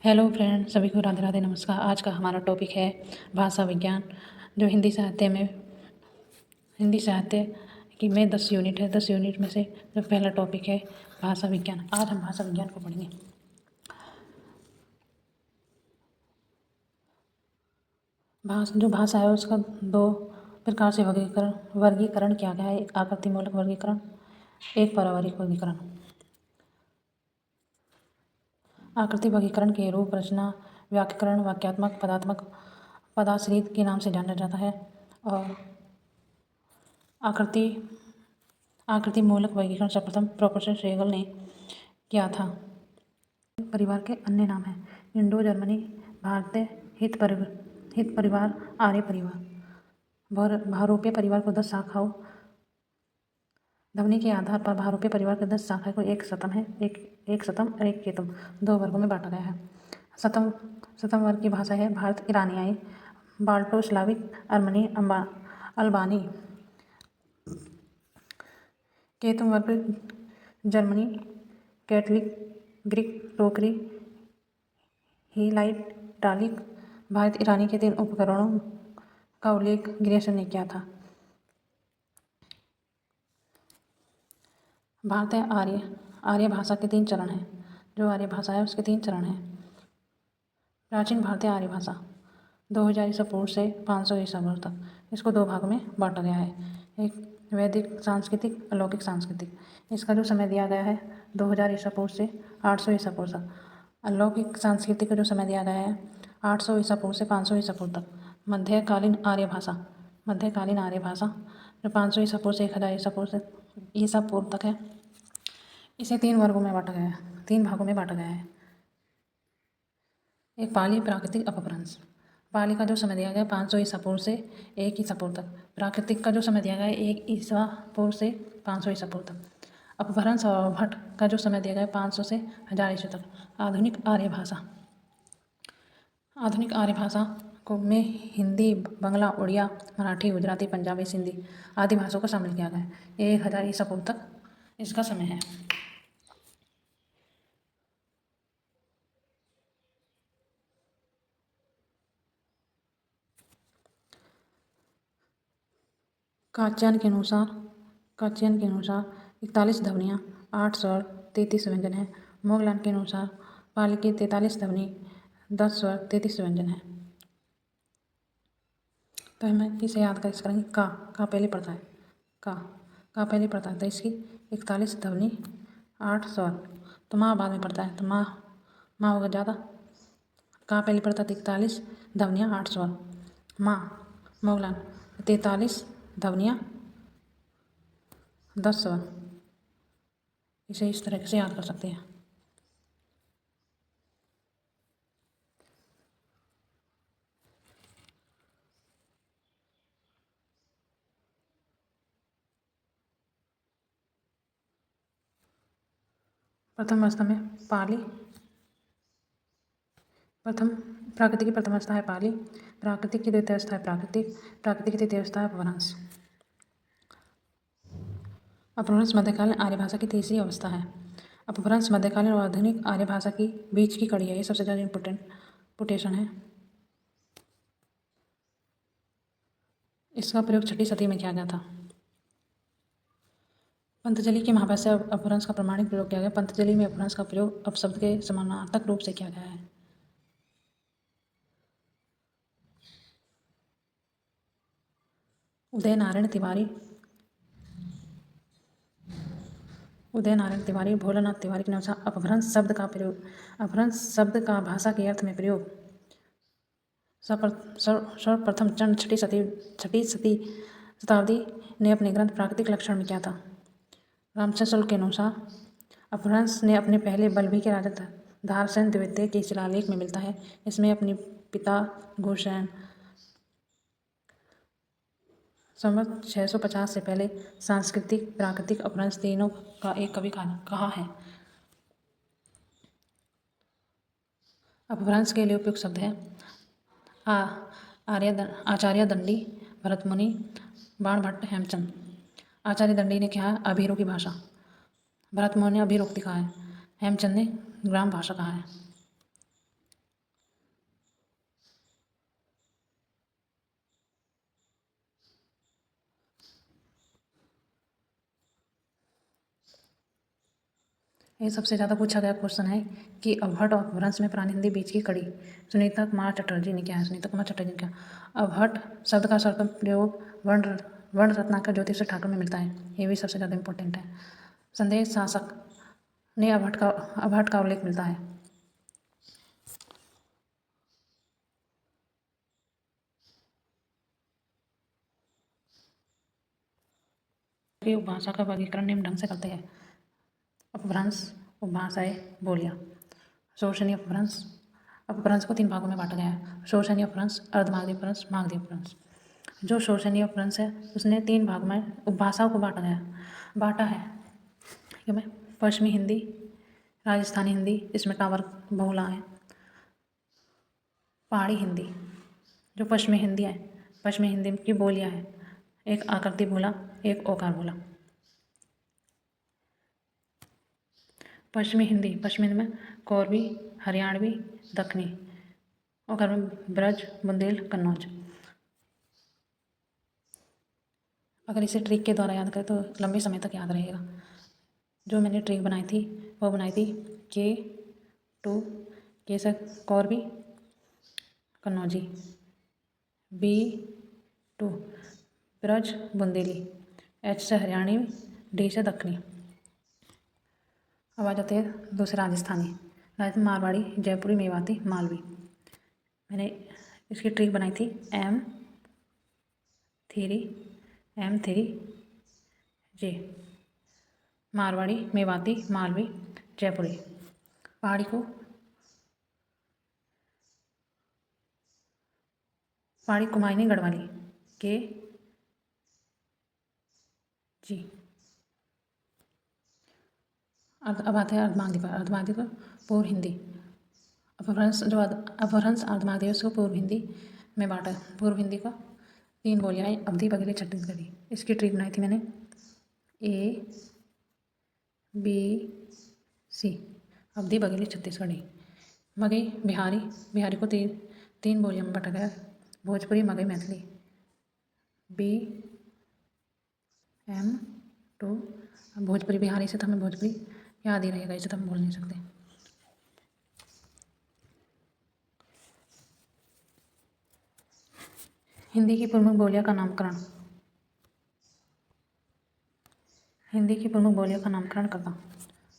Hello friend, सभी को राधे राधे नमस्कार। आज का हमारा टॉपिक है भाषा विज्ञान, जो हिंदी साहित्य की में 10 यूनिट है। 10 यूनिट में से जो पहला टॉपिक है भाषा विज्ञान। आज हम भाषा विज्ञान को पढ़ेंगे। जो भाषा है उसका दो प्रकार से वर्गीकरण किया गया है। एक आकृतिमूलक वर्गीकरण, एक पारिवारिक वर्गीकरण। आकृति वर्गीकरण के रूप, रचना, व्याकरण, वाक्यात्मक, पदात्मक, पदाश्रित के नाम से जाना जाता है। और आकृति मूलक वर्गीकरण सर्वप्रथम प्रोफेसर सेगल ने किया था। परिवार के अन्य नाम हैं इंडो जर्मनी, भारतीय हित परिवार, आर्य परिवार। बहुरूपीय परिवार को 10 शाखाओं, ध्वनि के आधार पर बहुरूपीय परिवार के 10 शाखाओं को एक शतम और एक केतम, 2 वर्गों में बांटा गया है। शतम वर्ग की भाषा है भारत ईरानियाई, बाल्टो स्लाविक, अर्मनी, अल्बानी। केतम वर्ग जर्मनी, कैथलिक, ग्रीक, टोकरी, हिलाइट, इटालिक। भारत ईरानी के 3 उपकरणों का उल्लेख ग्रेसन ने किया था। भारतीय आर्य भाषा के 3 चरण हैं। जो आर्य भाषा है उसके 3 चरण हैं। प्राचीन भारतीय आर्य भाषा 2000 ईसा पूर्व से 500 ईसा पूर्व तक। इसको 2 भागों में बांटा गया है। एक वैदिक सांस्कृतिक, अलौकिक सांस्कृतिक। इसका जो समय दिया गया है 2000 ईसा पूर्व से 800 ईसा पूर्व तक। अलौकिक सांस्कृतिक का जो समय दिया गया है 800 ईसा पूर्व से 500 ईसा पूर्व तक। मध्यकालीन आर्य भाषा जो 500 ईसा पूर्व से 1000 ईसा पूर्व तक है। इसे 3 वर्गों में बांटा गया है, 3 भागों में बांटा गया है। एक पाली, प्राकृतिक, अपभ्रंश। पाली का जो समय दिया गया 500 ईसा पूर्व से 1 ईसा पूर्व तक। प्राकृतिक का जो समय दिया गया है 1 ईसा पूर्व से 500 ईसा पूर्व तक। अपभ्रंश और भट्ट का जो समय दिया गया है 500 से 1000 ईसा तक। आधुनिक आर्य भाषा को में हिंदी, बांग्ला, उड़िया, मराठी, गुजराती, पंजाबी, सिंधी आदि भाषाओं को शामिल किया गया है। 1000 ईसा पूर्व तक इसका समय है। काच्यायन के अनुसार 41 ध्वनियाँ, 8 स्वर, 33 व्यंजन हैं। मोगलान के अनुसार पाली की 43 ध्वनि, 10 स्वर, 33 व्यंजन हैं। तो हमें इसे याद कर करेंगे। का पहले पड़ता है, का पहले पड़ता है तो इसकी 41 ध्वनि, 8 स्वर। तो माँ बाद में पड़ता है तो माँ होगा ज़्यादा। का पहले पड़ता है 41 ध्वनियाँ, 8 स्वर। माँ मोगलान 43 ध्वनियाँ, 10 स्वर। इसे इस तरह से याद कर सकते हैं। प्रथम अवस्था में प्राकृतिक की प्रथम अवस्था है पाली, प्राकृतिक की द्वितीय अवस्था है प्राकृतिक की तृतीय अवस्था है अपभ्रंश। अपभ्रंश मध्यकालीन आर्य भाषा की तीसरी अवस्था है। अपभ्रंश मध्यकालीन और आधुनिक आर्य भाषा की बीच की कड़ी है। ये सबसे ज़्यादा इम्पोर्टेंट है। इसका प्रयोग 6ठी सदी में किया गया था। पंतजलि के महाभाष्य से अपभ्रंश का प्रमाणिक प्रयोग किया गया। पंतजलि में अपभ्रंश का प्रयोग अपशब्द के समानार्थक रूप से किया गया है। उदय नारायण तिवारी, भोलानाथ तिवारी के अनुसार अपभ्रंश शब्द का भाषा के अर्थ में प्रयोग सर्वप्रथम चंद 6ठी शताब्दी ने अपने ग्रंथ प्राकृतिक लक्षण में किया था। रामचंद्र शुक्ल के अनुसार अपभ्रंश ने अपने पहले बल्लभी के राजा धारसेन द्वितीय के शिलालेख में मिलता है। इसमें अपने पिता घोषैन संवत 650 से पहले सांस्कृतिक, प्राकृतिक, अपभ्रंश तीनों का एक कवि कहा है। अपभ्रंश के लिए उपयुक्त शब्द है आचार्य दंडी, भरतमुनि, बाणभट्ट, हेमचंद। आचार्य दंडी ने कहा अभिरू की भाषा, भरतमुनि ने अभिरोक्ति कहा है, हेमचंद ने ग्राम भाषा कहा है। ये सबसे ज़्यादा पूछा गया क्वेश्चन है कि अवहट और अपभ्रंश में प्राणी हिंदी बीच की कड़ी। सुनीता कुमार चटर्जी ने क्या है? सुनीता कुमार चटर्जी ने क्या? अवहट शब्द का सर्वप्रथम प्रयोग वर्ण रत्नाकर ज्योतिष ठाकुर में मिलता है। ये भी सबसे ज़्यादा इंपॉर्टेंट है। संदेश शासक ने अवहट का उल्लेख मिलता है। उपभाषा का वर्गीकरण निम्न ढंग से करते हैं। अपभ्रंश, उपभाषाएं, बोलियां। शोषणीय अपभ्रंश। अपभ्रंश को 3 भागों में बांटा गया है। शोषणीय अपभ्रंश, अर्धमागधी अपभ्रंश, मागधी अपभ्रंश। जो शोषणीय अपभ्रंश है उसने 3 भाग में उपभाषाओं को बांटा है कि मैं पश्चिमी हिंदी, राजस्थानी हिंदी, इसमें टावर बहुला है। पहाड़ी हिंदी, जो पश्चिमी हिंदी है, पश्चिमी हिंदी की बोलियां हैं, एक आकृति बोला, एक ओकार बोला। पश्चिमी हिंदी में कोरवी, हरियाणवी, दक्खनी, ओकार में ब्रज, बुंदेल, कन्नौज। अगर इसे ट्रिक के द्वारा याद करें तो लंबे समय तक याद रहेगा। जो मैंने ट्रिक बनाई थी वो बनाई थी K2 के से कोरवी, कन्नौजी, B2 ब्रज, बुंदेली, H से हरियाणी, D से दक्खनी। अब आ जाते हैं दूसरे राजस्थानी, मारवाड़ी, जयपुरी, मेवाती, मालवी। मैंने इसकी ट्रिक बनाई थी M3 J, मारवाड़ी, मेवाती, मालवी, जयपुरी। पहाड़ी कुमायूनी, गढ़वाली, KG। अब आते हैं अर्धमागधी पर। अर्धमागधी को पूर्व हिंदी, अपभ्रंश अर्धमागधी है उसको पूर्व हिंदी में बांटा। पूर्व हिंदी का 3 बोलियां हैं, अवधी, बघेली, छत्तीसगढ़ी। इसकी ट्रिक बनाई थी मैंने ABC, अवधी, बघेली, छत्तीसगढ़ी। मगही, बिहारी को 3 बोलियों में बांटा गया, भोजपुरी, मगही, मैथिली। BM2, भोजपुरी बिहारी से तो हमें भोजपुरी याद ही रहेगा, इसे तो हम बोल नहीं सकते। हिंदी की प्रमुख बोलियों का नामकरण। हिंदी की प्रमुख बोलियों का नामकरण करता।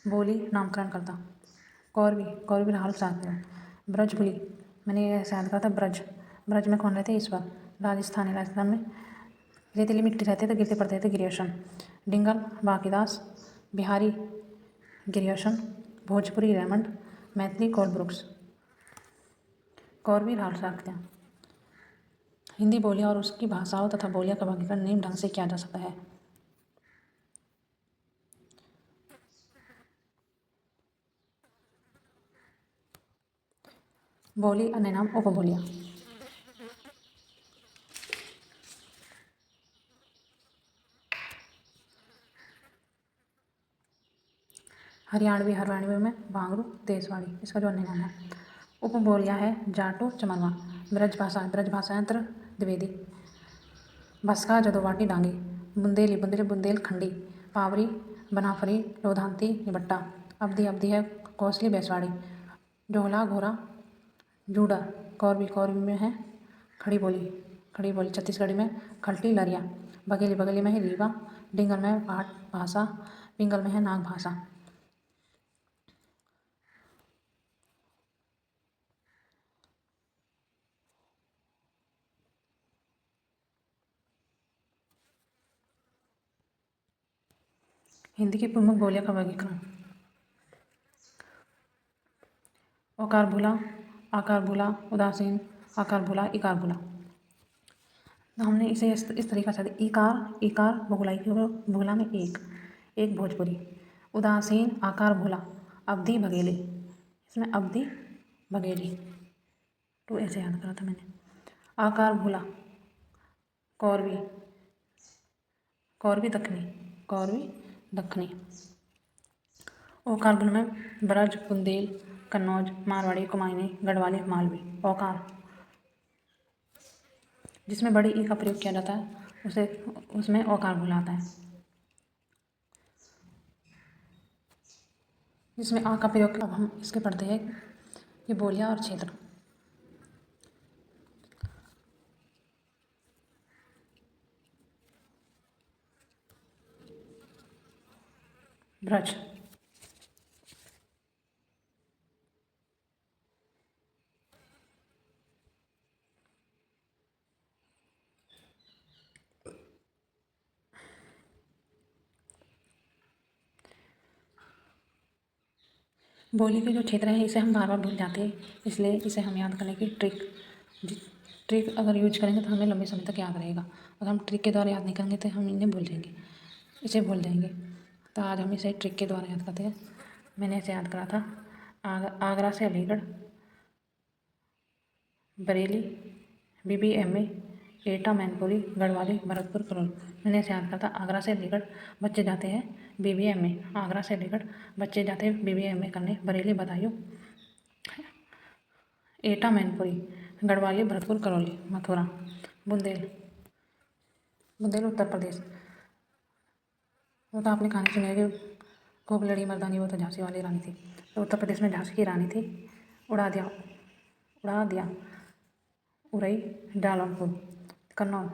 बोली नामकरण करता। कौरवी राहुल साहब। ब्रजबुली, मैंने ये याद करा था, ब्रज में कौन रहते? ईश्वर। राजस्थान में रेतीली मिट्टी रहते तो गिरते पड़ते थे, गिरियोशन। डिंगल, बाकीदास, बिहारी, गिरियोशन, भोजपुरी, रेमंड, मैथिली, कोलब्रुक्स। कौरवी राहुल साहब। हिंदी बोलियां और उसकी भाषाओं तथा बोलियां का वर्गीकरण निम्न ढंग से किया जा सकता है। बोली, अन्य नाम, उपबोलियां। हरियाणवी में भांगरू, देशवाड़ी, इसका जो अन्य नाम है। उपबोलियां है जाटो, चमरवा। ब्रज भाषा यंत्र, द्विवेदी। भस्का, जदोवाटी, डांगी। बुंदेली बुंदेलखंडी, पावरी, बनाफरी, लोधांती, निबट्टा। अवधी है कोसली, बेसवाड़ी। जोहला, घोरा, जूडा। कौरवी में है खड़ी बोली। छत्तीसगढ़ी में खलटी, लरिया। बघेली में है रीवा। डिंगल में है पाट भाषा। पिंगल में है नाग भाषा। हिंदी की प्रमुख बोलियों का वर्गीकरण। ओकार भूला, आकार भूला, उदासीन, आकार भूला, इकार भूला। तो हमने इसे इस तरीका से इकार बहुलाई भूला में एक भोजपुरी। उदासीन, आकार भूला, अवधी, बघेली, इसमें अवधी, बघेली। तो ऐसे याद करा था मैंने। आकार भूला, कौरवी दक्खनी। ओकार भूला में ब्रज, बुंदेल, कन्नौज, मारवाड़ी, कुमायूनी, गढ़वाली, मालवी। ओकार, जिसमें बड़ी ई का प्रयोग किया जाता है उसमें ओकार भूला आता है। जिसमें आ का प्रयोग। अब हम इसके पढ़ते हैं कि बोलियां और क्षेत्र। ब्रज, बोली के जो क्षेत्र हैं इसे हम बार बार भूल जाते हैं, इसलिए इसे हम याद करने की ट्रिक अगर यूज करेंगे तो हमें लंबे समय तक याद रहेगा। अगर हम ट्रिक के द्वारा याद नहीं करेंगे तो हम इन्हें भूल जाएंगे, इसे भूल जाएंगे। तो आज हम इसे ट्रिक के द्वारा याद करते हैं। मैंने इसे याद करा था, आगरा से अलीगढ़, बरेली, BBMA, एटा, मैनपुरी, गढ़वाली, भरतपुर, करौली। मैंने इसे याद करा था, आगरा से अलीगढ़ बच्चे जाते हैं BBMA, आगरा से अलीगढ़ बच्चे जाते हैं BBMA करने, बरेली, बदायूं, एटा, मैनपुरी, गढ़वाली, भरतपुर, करौली, मथुरा, बुंदेल, बुंदेल उत्तर प्रदेश। वो तो आपने कहानी सुनी है कि खूब लड़ी मर्दानी, वो तो झांसी वाली रानी थी। तो उत्तर प्रदेश में झांसी की रानी थी। उड़ा दिया उरई, डालमपुर, कन्नौज,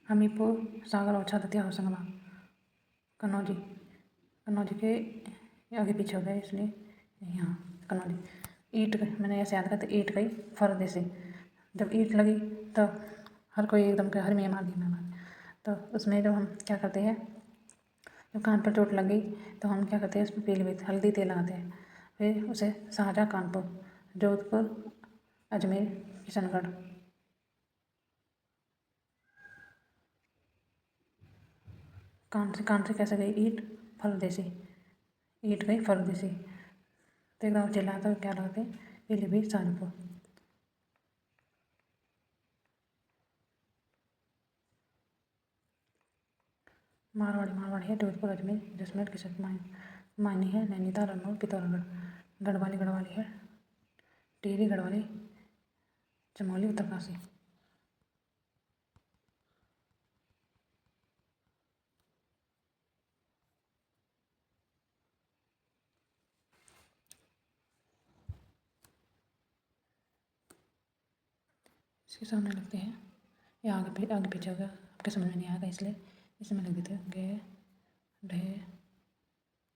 हमीरपुर, सागर, ओरछा, दतिया, होशंगाबाद, कन्नौजी, कन्नौजी के आगे पीछे हो गए इसलिए यहाँ कन्नौजी। ईंट, मैंने ऐसे याद करते, ईंट गई फर्दे से। जब ईंट लगी तो हर कोई एकदम के हर में मार दी मैं। तो उसमें जब हम क्या करते हैं, जब कान पर चोट लग गई तो हम क्या करते हैं, उसमें पीलीभीत हल्दी तेल लगाते हैं। फिर उसे शाहजहाँ, कानपुर, जोधपुर, अजमेर, किशनगढ़। कान से कैसे गई ईंट, फरदेसी, ईंट गई फरदेसी। तो एकदम चिल्लाता क्या लगाते, पीलीभीत, शाहजहाँपुर। मारवाड़ी है जोधपुर, अजमेर, जैसलमेर, किशनगढ़। मायनी है नैनीताल, रन्नौर, पिथौरागढ़। गढ़वाली है टिहरी, गढ़वाली, चमोली, उत्तरकाशी। इसके सामने लगते हैं, ये आगे पीछे होगा, आपके समझ में नहीं आएगा इसलिए इसे मैं लिख देती हूँ गे ढे